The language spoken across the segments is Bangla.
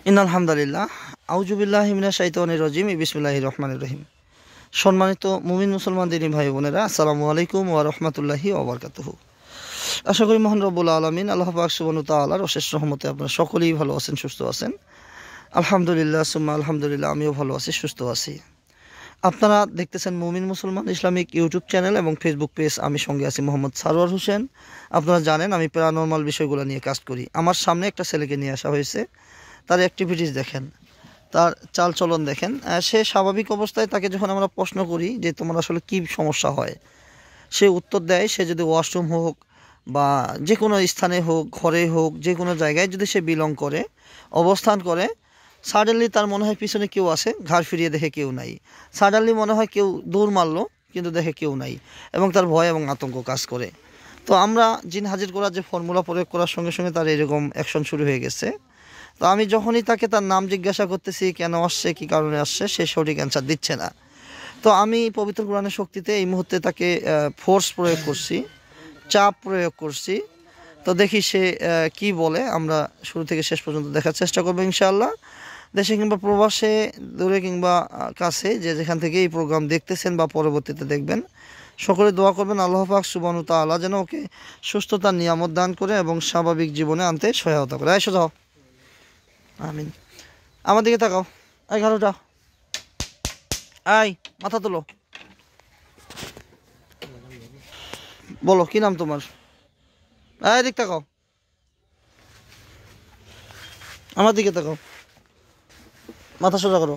ইন্নাল হামদুলিল্লাহ আউযু বিল্লাহি মিনাশ শাইতানির রাজিম বিসমিল্লাহির রহমানির রহিম। সম্মানিত মুমিন মুসলমান দিনী ভাই বোনেরা, আসসালামু আলাইকুম ওয়া রাহমাতুল্লাহি ওয়া বারাকাতুহু। আশা করি মহান রব্বুল আলামিন আল্লাহ পাক সুবহানাহু ওয়া তাআলার অশেষ রহমতে আপনারা সকলেই ভালো আছেন, সুস্থ আছেন। আলহামদুলিল্লাহ সুম্মা আলহামদুলিল্লাহ, আমিও ভালো আছি, সুস্থ আছি। আপনারা দেখতেছেন মুমিন মুসলমান ইসলামিক ইউটিউব চ্যানেল এবং ফেসবুক পেজ। আমি সঙ্গে আছি মোহাম্মদ সারোয়ার হোসেন। আপনারা জানেন আমি প্যারানরমাল বিষয়গুলো নিয়ে কাজ করি। আমার সামনে একটা ছেলেকে নিয়ে আসা হয়েছে। তার অ্যাক্টিভিটিস দেখেন, তার চালচলন দেখেন। সে স্বাভাবিক অবস্থায় তাকে যখন আমরা প্রশ্ন করি যে তোমার আসলে কী সমস্যা হয়, সে উত্তর দেয় সে যদি ওয়াশরুম হোক বা যে কোনো স্থানে হোক, ঘরে হোক, যে কোনো জায়গায় যদি সে বিলং করে, অবস্থান করে, সাডেনলি তার মনে হয় পিছনে কেউ আছে, ঘাড় ফিরিয়ে দেখে কেউ নাই। সাডেনলি মনে হয় কেউ দৌড় মারলো, কিন্তু দেখে কেউ নাই, এবং তার ভয় এবং আতঙ্ক কাজ করে। তো আমরা জিন হাজির করার যে ফর্মুলা প্রয়োগ করার সঙ্গে সঙ্গে তার এরকম অ্যাকশন শুরু হয়ে গেছে। তো আমি যখনই তাকে তার নাম জিজ্ঞাসা করতেছি, কেন আসছে, কী কারণে আসছে, সে সঠিক অ্যান্সার দিচ্ছে না। তো আমি পবিত্র কোরআনের শক্তিতে এই মুহূর্তে তাকে ফোর্স প্রয়োগ করছি, চাপ প্রয়োগ করছি। তো দেখি সে কি বলে। আমরা শুরু থেকে শেষ পর্যন্ত দেখার চেষ্টা করবো ইনশাআল্লাহ। দেশে কিংবা প্রবাসে, দূরে কিংবা কাছে, যে যেখান থেকে এই প্রোগ্রাম দেখতেছেন বা পরবর্তীতে দেখবেন, সকলে দোয়া করবেন আল্লাহ পাক সুবহানাহু ওয়া তাআলা যেন ওকে সুস্থতার নিয়ামত দান করে এবং স্বাভাবিক জীবনে আনতে সহায়তা করে। এসো যাও, আমিন। আমার দিকে তাকাও, এই ঘাড়োটা, আই মাথা তোলো। বলো কি নাম তোমার? এই দিক তাকাও, আমার দিকে তাকাও, মাথা সোজা করো।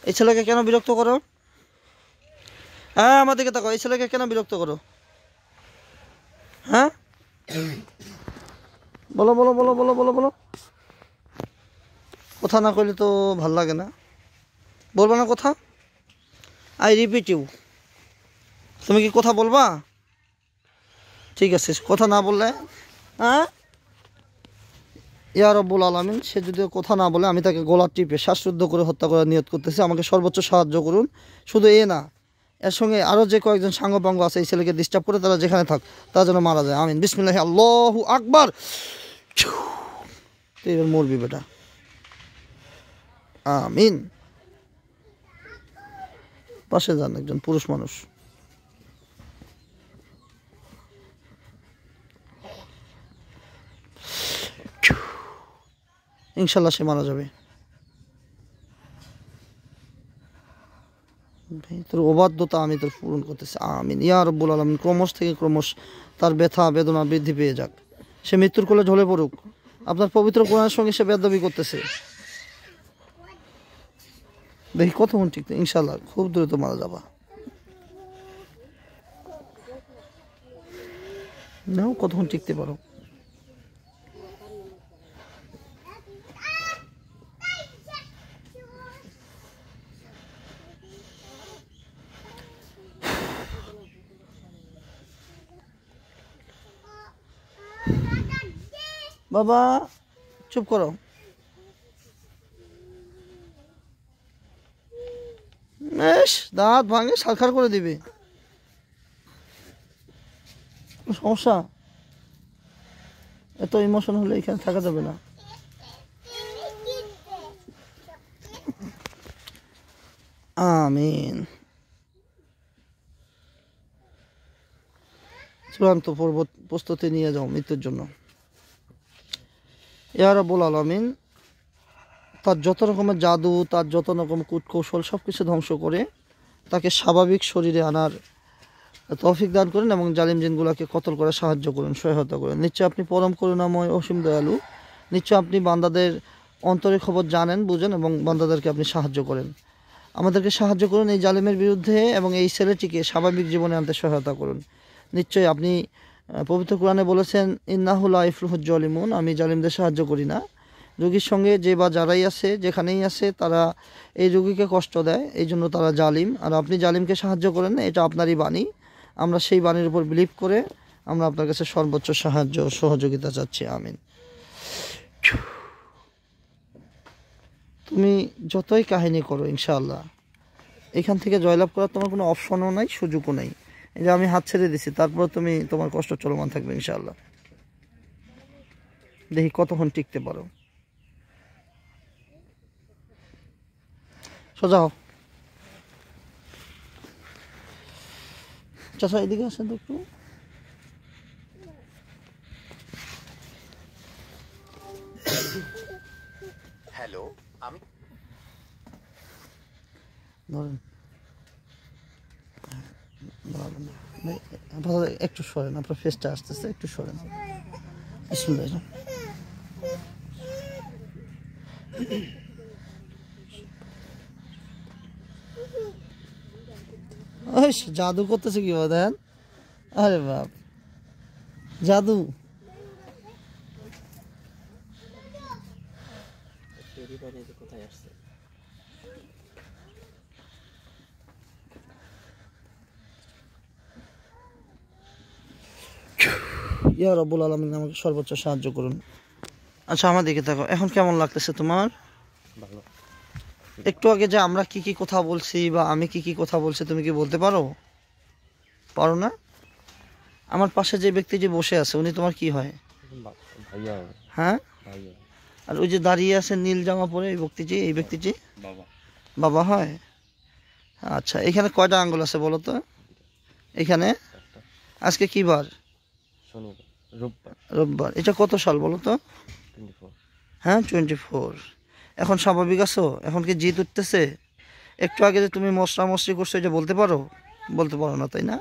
এই ছেলেকে কেন বিরক্ত করো? হ্যাঁ, আমার দিকে তাকাও, এই ছেলেকে কেন বিরক্ত করো? হ্যাঁ, বলো বলো বলো বলো বলো বলো। কথা না কইলে তো ভাল লাগে না। বলবা না কথা? আই রিপিট ইউ, তুমি কি কথা বলবা? ঠিক আছে, কথা না বললে, হ্যাঁ, ইয়া রব্বুল আলামিন, সে যদি কথা না বলে আমি তাকে গলা টিপে শ্বাসরুদ্ধ করে হত্যা করার নিয়ত করতেছি। আমাকে সর্বোচ্চ সাহায্য করুন। শুধু এ না, এর সঙ্গে আরও যে কয়েকজন সাঙ্গপাঙ্গ আছে এই ছেলেকে ডিস্টার্ব করে, তারা যেখানে থাক তারা যেন মারা যায়। আমিন। বিসমিল্লাহি আল্লাহু আকবার। এবার মরবি বেটা। আমিন। পাশে যান, একজন পুরুষ মানুষ। ইনশাল্লাহ সে মারা যাবে। তোর অবাধ্যতা আমি তোর পূরণ করতেছি। আমিন ইয়া রব্বুল আলামিন। ক্রমশ থেকে ক্রমশ তার ব্যথা বেদনা বৃদ্ধি পেয়ে যাক, সে মৃত্যুর কোলে ঢলে পড়ুক। আপনার পবিত্র কোরআনের সঙ্গে সে বেয়াদবি করতেছে। দেখি কতক্ষণ টিকতে, ইনশাল্লাহ খুব দ্রুত মারা যাবা। নাও কতক্ষণ টিকতে পারো। বাবা চুপ করো। বেশ, দাঁত ভাঙে সারখার করে দিবে। সমস্যা, এত ইমোশন হলে এখানে থাকা যাবে না। আমিন। চূড়ান্ত প্রস্তুতি নিয়ে যাও মৃত্যুর জন্য। ইয়া রাব্বুল আলামিন তার যত রকমের জাদু, তার যত রকম কূটকৌশল সব কিছু ধ্বংস করে তাকে স্বাভাবিক শরীরে আনার তৌফিক দান করেন এবং জালিম জিনগুলোকে কতল করে সাহায্য করুন, সহায়তা করেন। নিশ্চয় আপনি পরম করুণাময়, অসীম দয়ালু। নিশ্চয় আপনি বান্দাদের অন্তরের খবর জানেন, বুঝেন এবং বান্দাদেরকে আপনি সাহায্য করেন। আমাদেরকে সাহায্য করুন এই জালিমের বিরুদ্ধে এবং এই ছেলেটিকে স্বাভাবিক জীবনে আনতে সহায়তা করুন। নিশ্চয়ই আপনি পবিত্র কোরআনে বলেছেন, ইন্নাহু লা ইফলিহুজ জালিমুন, আমি জালিমদের সাহায্য করি না। রোগীর সঙ্গে যে বা যারাই আছে, যেখানেই আছে, তারা এই রোগীকে কষ্ট দেয়, এই জন্য তারা জালিম। আর আপনি জালিমকে সাহায্য করেন, এটা আপনারই বাণী। আমরা সেই বাণীর উপর বিলিভ করে আমরা আপনার কাছে সর্বোচ্চ সাহায্য সহযোগিতা চাচ্ছি। আমিন। তুমি যতই কাহিনী করো ইনশাআল্লাহ এখান থেকে জয়লাভ করার তোমার কোনো অপশনও নাই, সুযোগও নেই। এই যে আমি হাত ছেড়ে দিছি, তারপর তুমি তোমার কষ্ট চলমান থাকবে ইনশাআল্লাহ। দেখি কতক্ষণ টিকতে পারো। সোজা হও। চাচা এদিকে আসেন তো একটু। হ্যালো, আমি ধরেন ভাই, আপনারা একটু সরেন, আপনার ফেসটা আসতেছে, একটু সরেন। বিসমিল্লাহ। ওই জাদু করতেছে কি দেন? আরে বাপ, জাদু। কোথায় আসছে? ইয়া রব্বুল আলামিন আমাকে সর্বোচ্চ সাহায্য করুন। আচ্ছা আমার দিকে থাকো, এখন কেমন লাগতেছে তোমার? ভালো। একটু আগে যে আমরা কি কি কথা বলছি বা আমি কি কি কথা বলছি তুমি কি বলতে পারো? পারো না? আমার পাশে যে ব্যক্তি যে বসে আছে উনি তোমার কি হয়? ভাইয়া। হ্যাঁ, ভাইয়া। আর ওই যে দাঁড়িয়ে আছে নীল জামা পরে এই ব্যক্তিটি বাবা। বাবা হয়? আচ্ছা, এখানে কয়টা আঙ্গুল আছে বলো তো? এখানে আজকে কি বার? শনিবার, রোববার। রোববার। এটা কত সাল বলো তো? 24। হ্যাঁ 24। এখন স্বাভাবিক আছো? এখন কি জিদ উঠতেছে? একটু আগে যে তুমি মশরা মশরি করছো এটা বলতে পারো? বলতে পারো না তাই না?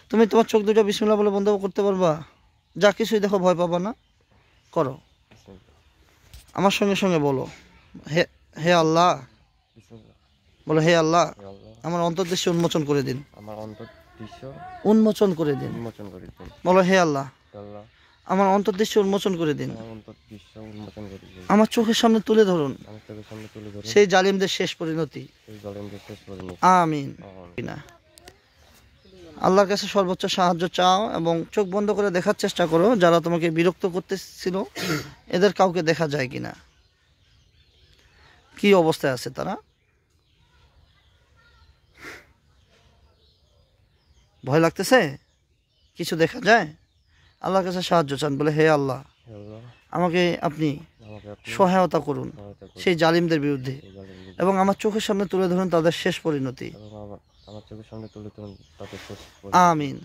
তুমি তোমার চোখ দুটো বিসমিল্লাহ বলে বন্ধ করতে পারবা? যা কিছুই দেখো ভয় পাবা না, করো। আমার সঙ্গে সঙ্গে বলো, হে হে আল্লাহ। বিসমিল্লাহ। বলো, হে আল্লাহ হে আল্লাহ, আমার অন্তর্দৃষ্টি উন্মোচন করে দিন। আমার অন্তর্দৃশ্য উন্মোচন করে দিন। উন্মোচন করে দিন। বলো, হে আল্লাহ হে আল্লাহ, আমার অন্তর্দৃষ্টি উন্মোচন করে দিন। আমার অন্তর্দৃশ্য উন্মোচন করে দিন। আমার চোখের সামনে তুলে ধরুন আমার চোখের সামনে তুলে ধরুন সেই জালিমদের শেষ পরিণতি। সেই জালিমদের শেষ পরিণতি। আমিন। না, আল্লাহর কাছে সর্বোচ্চ সাহায্য চাও এবং চোখ বন্ধ করে দেখার চেষ্টা করো যারা তোমাকে বিরক্ত করতেছিল এদের কাউকে দেখা যায় কিনা, কি অবস্থায় আছে তারা। ভয় লাগতেছে? কিছু দেখা যায়? আল্লাহর কাছে সাহায্য চান, বলে হে আল্লাহ হে আল্লাহ, আমাকে আপনি আমাকে আপনি সহায়তা করুন সহায়তা করুন সেই জালিমদের বিরুদ্ধে সেই জালিমদের এবং আমার চোখের সামনে তুলে ধরুন তাদের শেষ পরিণতি। এবং আমার চোখের সামনে তুলে ধরুন তাদের শেষ আমিন।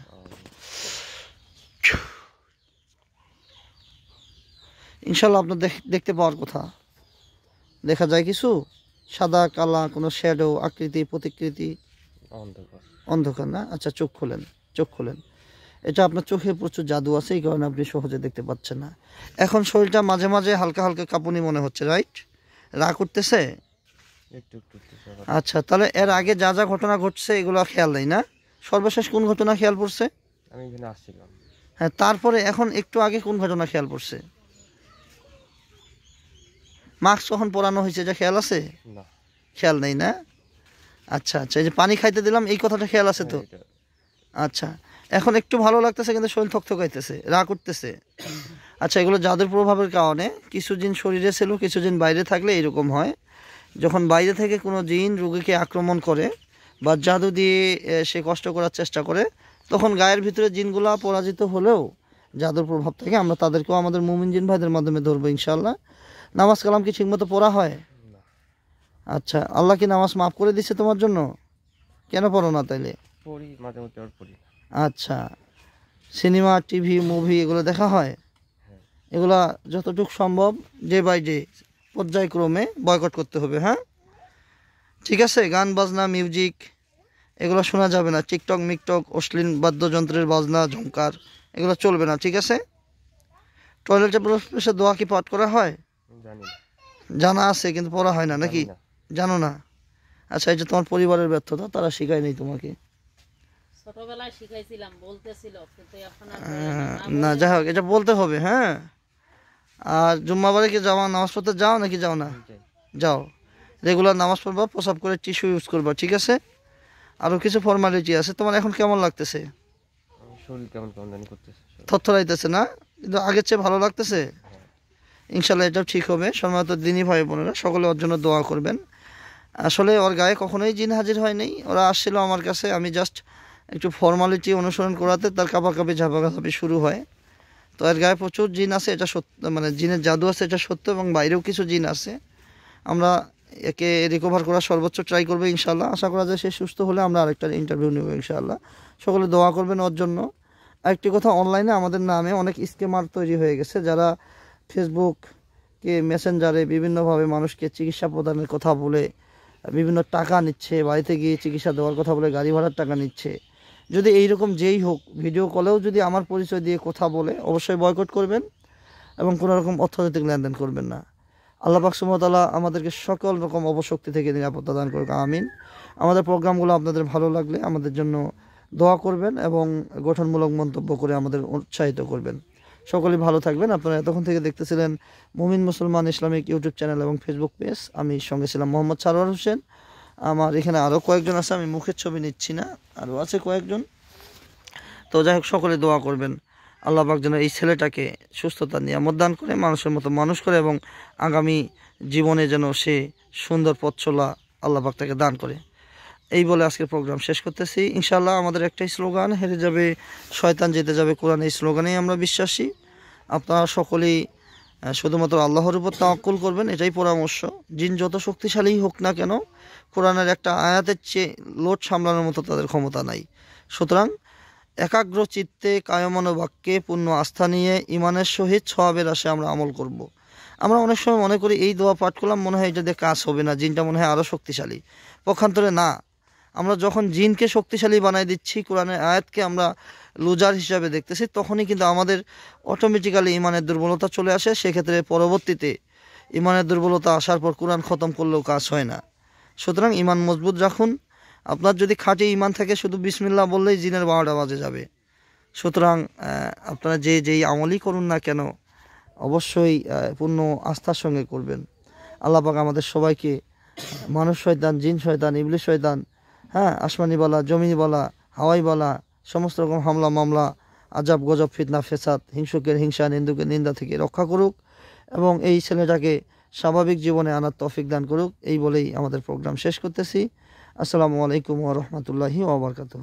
ইনশাল্লাহ আপনার দেখতে পাওয়ার কথা। দেখা যায় কিছু? সাদা কালা কোনো শ্যাডো, আকৃতি প্রতিকৃতি? অন্ধকার। অন্ধকার না? আচ্ছা চোখ খোলেন, চোখ খোলেন। এটা আপনার চোখে প্রচুর জাদু আছে, এই কারণে আপনি সহজে দেখতে পাচ্ছেন না। এখন শরীরটা মাঝে মাঝে হালকা হালকা কাঁপুনি মনে হচ্ছে, রাইট? রাগ উঠতেছে? একটু একটু একটু আচ্ছা, তাহলে এর আগে যা যা ঘটনা ঘটছে এগুলো খেয়াল নেই না? সর্বশেষ কোন ঘটনা খেয়াল পড়ছে? আমি এখানে আসছিলাম। হ্যাঁ, তারপরে এখন একটু আগে কোন ঘটনা খেয়াল পড়ছে? মাস্ক কখন পরানো হয়েছে এটা খেয়াল আছে? না। খেয়াল নেই না? আচ্ছা আচ্ছা, এই যে পানি খাইতে দিলাম এই কথাটা খেয়াল আছে তো? এটা আচ্ছা, এখন একটু ভালো লাগতেছে কিন্তু শরীর থকথকাইতেছে, রাগ উঠতেছে। আচ্ছা, এগুলো জাদুর প্রভাবের কারণে কিছু জিন শরীরে ছিল, কিছু জিন বাইরে থাকলে এরকম হয়। যখন বাইরে থেকে কোনো জিন রোগীকে আক্রমণ করে বা জাদু দিয়ে সে কষ্ট করার চেষ্টা করে, তখন গায়ের ভিতরে জিনগুলা পরাজিত হলেও জাদুর প্রভাব থেকে আমরা তাদেরকেও আমাদের মুমিন জিন ভাইদের মাধ্যমে ধরবো ইনশাআল্লাহ। নামাজ কালাম কি ঠিকমতো পড়া হয়? না। আচ্ছা, আল্লাহ কি নামাজ মাফ করে দিচ্ছে তোমার জন্য? কেন পড়ো না তাইলে? পড়ি মাঝে মধ্যে, আর পড়ি। আচ্ছা, সিনেমা টিভি মুভি এগুলো দেখা হয়? এগুলা যতটুকু সম্ভব ডে বাই ডে পর্যায়ক্রমে বয়কট করতে হবে। হ্যাঁ ঠিক আছে, গান বাজনা মিউজিক এগুলো শোনা যাবে না। টিকটক মিকটক অশ্লীল বাদ্যযন্ত্রের বাজনা ঝংকার এগুলো চলবে না, ঠিক আছে? টয়লেটে প্রবেশে দোয়া কি পাঠ করা হয়? জানি না। জানা আছে কিন্তু পড়া হয় না নাকি? জানি না। জানো না? আচ্ছা, এটা তোমার পরিবারের ব্যর্থতা, তারা শেখায় নেই তোমাকে। ছোটবেলায় শিখাইছিলাম, বলতেছিল, কিন্তু এখন আর না, যাই হোক, এটা বলতে হবে। হ্যাঁ, আর জুম্মাবারে কি যাওয়া, নামাজ পড়তে যাও নাকি যাও না? যাই। যাও, রেগুলার নামাজ পড়বা, প্রসাব করে টিস্যু ইউজ করবা, ঠিক আছে? আরও কিছু ফর্মালিটি আছে। তোমার এখন কেমন লাগতেছে? আমার শরীর কেমন কেমন জানি করতেছে। থরথরাইতেছে না? কিন্তু আগের চেয়ে ভালো লাগতেছে? ইনশাল্লাহ এটাও ঠিক হবে। সম্মানিত দিনী ভাই বোনেরা সকলে ওর জন্য দোয়া করবেন। আসলে ওর গায়ে কখনোই জিন হাজির হয়নি, ওরা আসছিল আমার কাছে, আমি জাস্ট একটু ফর্মালিটি অনুসরণ করাতে তার কাঁপাকাঁপি ঝাপাকাঁপি শুরু হয়। তো এর গায়ে প্রচুর জিন আছে, এটা সত্য, মানে জিনের জাদু আছে এটা সত্য, এবং বাইরেও কিছু জিন আছে। আমরা একে রিকভার করার সর্বোচ্চ ট্রাই করবে ইনশাআল্লাহ। আশা করা যায় সে সুস্থ হলে আমরা আরেকটা ইন্টারভিউ নেব ইনশাআল্লাহ। সকলে দোয়া করবেন ওর জন্য। আরেকটি কথা, অনলাইনে আমাদের নামে অনেক স্ক্যামার তৈরি হয়ে গেছে, যারা ফেসবুককে মেসেঞ্জারে বিভিন্নভাবে মানুষকে চিকিৎসা প্রদানের কথা বলে বিভিন্ন টাকা নিচ্ছে, বাড়িতে গিয়ে চিকিৎসা দেওয়ার কথা বলে গাড়ি ভাড়ার টাকা নিচ্ছে। যদি এইরকম যেই হোক ভিডিও কলেও যদি আমার পরিচয় দিয়ে কথা বলে অবশ্যই বয়কট করবেন এবং কোনো রকম অর্থনৈতিক লেনদেন করবেন না। আল্লাহ পাক সুবহানাহু ওয়া তাআলা আমাদেরকে সকল রকম অপশক্তি থেকে নিরাপত্তা দান করুক, আমিন। আমাদের প্রোগ্রামগুলো আপনাদের ভালো লাগলে আমাদের জন্য দোয়া করবেন এবং গঠনমূলক মন্তব্য করে আমাদের উৎসাহিত করবেন। সকলেই ভালো থাকবেন। আপনারা এতক্ষণ থেকে দেখতেছিলেন মুমিন মুসলমান ইসলামিক ইউটিউব চ্যানেল এবং ফেসবুক পেজ। আমি সঙ্গে ছিলাম মোহাম্মদ সারোয়ার হোসেন। আমার এখানে আরও কয়েকজন আছে, আমি মুখের ছবি নিচ্ছি না, আরও আছে কয়েকজন। তো যাই হোক, সকলে দোয়া করবেন আল্লাহ পাক যেন এই ছেলেটাকে সুস্থতা নিয়ামত দান করে, মানুষের মতো মানুষ করে এবং আগামী জীবনে যেন সে সুন্দর পথ চলা আল্লাহ পাক তাকে দান করে। এই বলে আজকের প্রোগ্রাম শেষ করতেছি ইনশাআল্লাহ। আমাদের একটাই স্লোগান, হেরে যাবে শয়তান জিতে যাবে কোরআন, এই স্লোগানেই আমরা বিশ্বাসী। আপনারা সকলেই শুধুমাত্র আল্লাহর উপর তাওয়াক্কুল করবেন, এটাই পরামর্শ। জিন যত শক্তিশালীই হোক না কেন, কোরআনের একটা আয়াতের চেয়ে লোড সামলানোর মতো তাদের ক্ষমতা নাই। সুতরাং একাগ্র চিত্তে কায়মন বাক্যে পূর্ণ আস্থা নিয়ে ইমানের সহিত সওয়াবের আশায় আমরা আমল করব। আমরা অনেক সময় মনে করি এই দোয়া পাঠ করলাম, মনে হয় এটা দিয়ে কাজ হবে না, জিনটা মনে হয় আরও শক্তিশালী। পক্ষান্তরে না, আমরা যখন জিনকে শক্তিশালী বানাই দিচ্ছি, কোরআনের আয়াতকে আমরা লুজার হিসাবে দেখতেছি, তখনই কিন্তু আমাদের অটোমেটিক্যালি ইমানের দুর্বলতা চলে আসে। সেক্ষেত্রে পরবর্তীতে ইমানের দুর্বলতা আসার পর কোরআন খতম করলেও কাজ হয় না। সুতরাং ইমান মজবুত রাখুন। আপনার যদি খাঁটি ইমান থাকে, শুধু বিসমিল্লাহ বললেই জিনের 12টা বাজে যাবে। সুতরাং আপনারা যেই আমলই করুন না কেন, অবশ্যই পূর্ণ আস্থার সঙ্গে করবেন। আল্লাহ পাক আমাদের সবাইকে মানুষ শয়তান, জিন শয়তান, ইবলিশ শয়তান, আসমানি বালা, জমিনি বালা, হাওয়াই বালা, সমস্ত রকম হামলা মামলা, আজাব গজব, ফিতনা ফেসাদ, হিংসুকের হিংসা, নিন্দুকের নিন্দা থেকে রক্ষা করুক এবং এই ছেলেটাকে স্বাভাবিক জীবনে আনার তৌফিক দান করুক। এই বলেই আমাদের প্রোগ্রাম শেষ করতেছি। আসসালামু আলাইকুম ওয়া রাহমাতুল্লাহি ওয়া বারাকাতুহু।